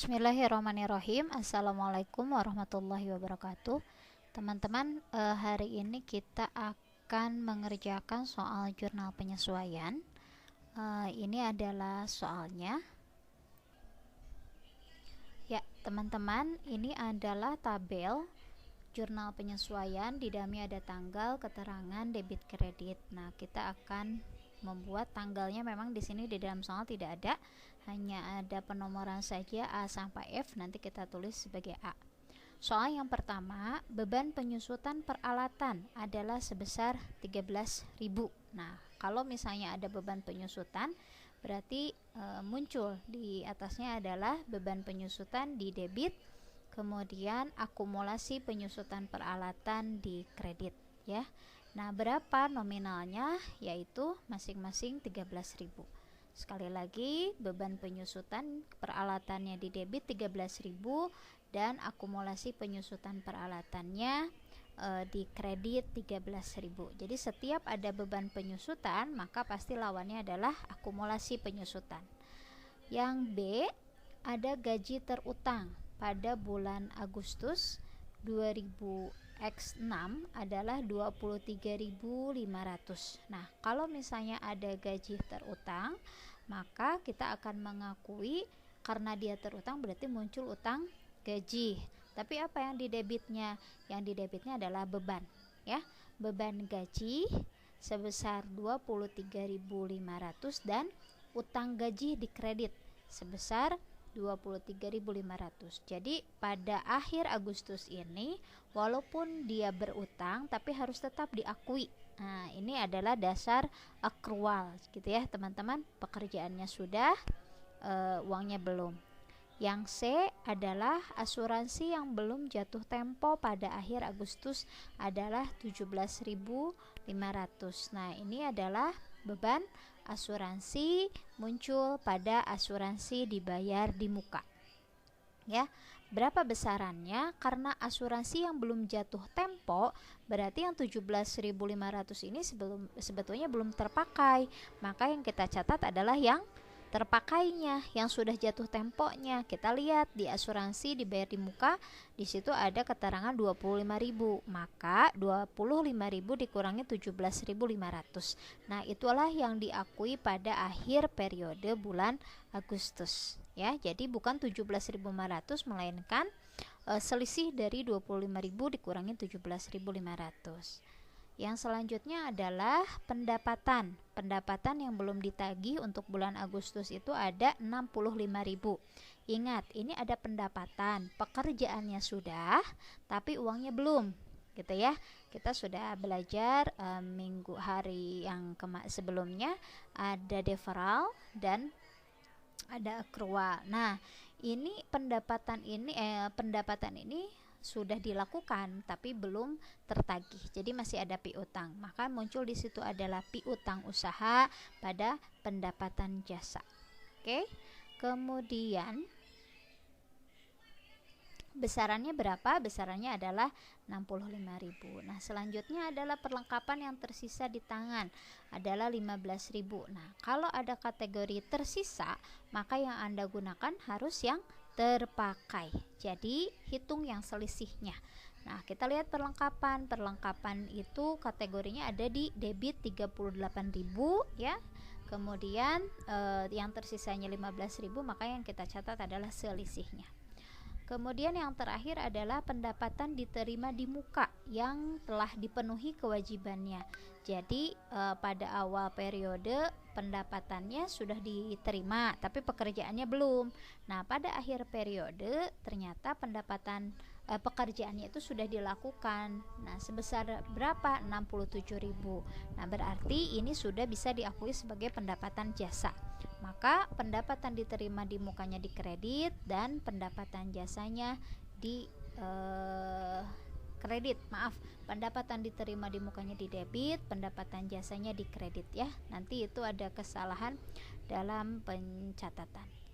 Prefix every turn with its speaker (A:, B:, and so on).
A: Bismillahirrahmanirrahim. Assalamualaikum warahmatullahi wabarakatuh. Teman-teman, hari ini kita akan mengerjakan soal jurnal penyesuaian. Ini adalah soalnya. Ya, teman-teman, ini adalah tabel jurnal penyesuaian. Di dalamnya ada tanggal, keterangan, debit, kredit. Nah, kita akan membuat tanggalnya. Memang di sini di dalam soal tidak ada, hanya ada penomoran saja A sampai F. Nanti kita tulis sebagai A. Soal yang pertama, beban penyusutan peralatan adalah sebesar 13.000. Nah, kalau misalnya ada beban penyusutan, berarti muncul di atasnya adalah beban penyusutan di debit, kemudian akumulasi penyusutan peralatan di kredit, ya. Nah, berapa nominalnya? Yaitu masing-masing 13.000. Sekali lagi, beban penyusutan peralatannya di debit 13.000 dan akumulasi penyusutan peralatannya di kredit 13.000. Jadi setiap ada beban penyusutan, maka pasti lawannya adalah akumulasi penyusutan. Yang B, ada gaji terutang pada bulan Agustus 2000X6 adalah 23.500. Nah, kalau misalnya ada gaji terutang, maka kita akan mengakui karena dia terutang berarti muncul utang gaji. Tapi apa yang didebitnya? Yang didebitnya adalah beban, ya. Beban gaji sebesar 23.500 dan utang gaji di kredit sebesar 23.500. Jadi pada akhir Agustus ini, walaupun dia berutang tapi harus tetap diakui. Nah, ini adalah dasar akrual, gitu ya teman-teman. Pekerjaannya sudah, uangnya belum. Yang C adalah asuransi yang belum jatuh tempo pada akhir Agustus adalah 17.500. Nah, ini adalah beban asuransi muncul pada asuransi dibayar di muka, ya. Berapa besarannya? Karena asuransi yang belum jatuh tempo, berarti yang 17.500 ini sebetulnya belum terpakai. Maka yang kita catat adalah yang terpakainya, yang sudah jatuh temponya. Kita lihat di asuransi dibayar di muka, di situ ada keterangan 25.000, maka 25.000 dikurangi 17.500. Nah, itulah yang diakui pada akhir periode bulan Agustus, ya. Jadi bukan 17.500 melainkan selisih dari 25.000 dikurangi 17.500. Yang selanjutnya adalah pendapatan. Pendapatan yang belum ditagih untuk bulan Agustus itu ada 65.000. Ingat, ini ada pendapatan, pekerjaannya sudah, tapi uangnya belum, gitu ya. Kita sudah belajar hari yang sebelumnya ada deferral dan ada akrual. Nah, ini pendapatan ini sudah dilakukan tapi belum tertagih. Jadi masih ada piutang. Maka muncul di situ adalah piutang usaha pada pendapatan jasa. Oke. Kemudian besarannya berapa? Besarannya adalah 65.000. Nah, selanjutnya adalah perlengkapan yang tersisa di tangan adalah 15.000. Nah, kalau ada kategori tersisa, maka yang Anda gunakan harus yang terpakai. Jadi hitung yang selisihnya. Nah, kita lihat perlengkapan. Perlengkapan itu kategorinya ada di debit 38.000, ya. Kemudian yang tersisanya 15.000, maka yang kita catat adalah selisihnya. Kemudian yang terakhir adalah pendapatan diterima di muka yang telah dipenuhi kewajibannya. Jadi pada awal periode pendapatannya sudah diterima tapi pekerjaannya belum. Nah, pada akhir periode ternyata pekerjaannya itu sudah dilakukan. Nah, sebesar berapa? 67.000. Nah, berarti ini sudah bisa diakui sebagai pendapatan jasa. Maka pendapatan diterima di mukanya di kredit dan pendapatan jasanya di pendapatan diterima di mukanya di debit, pendapatan jasanya di kredit, ya. Nanti itu ada kesalahan dalam pencatatan.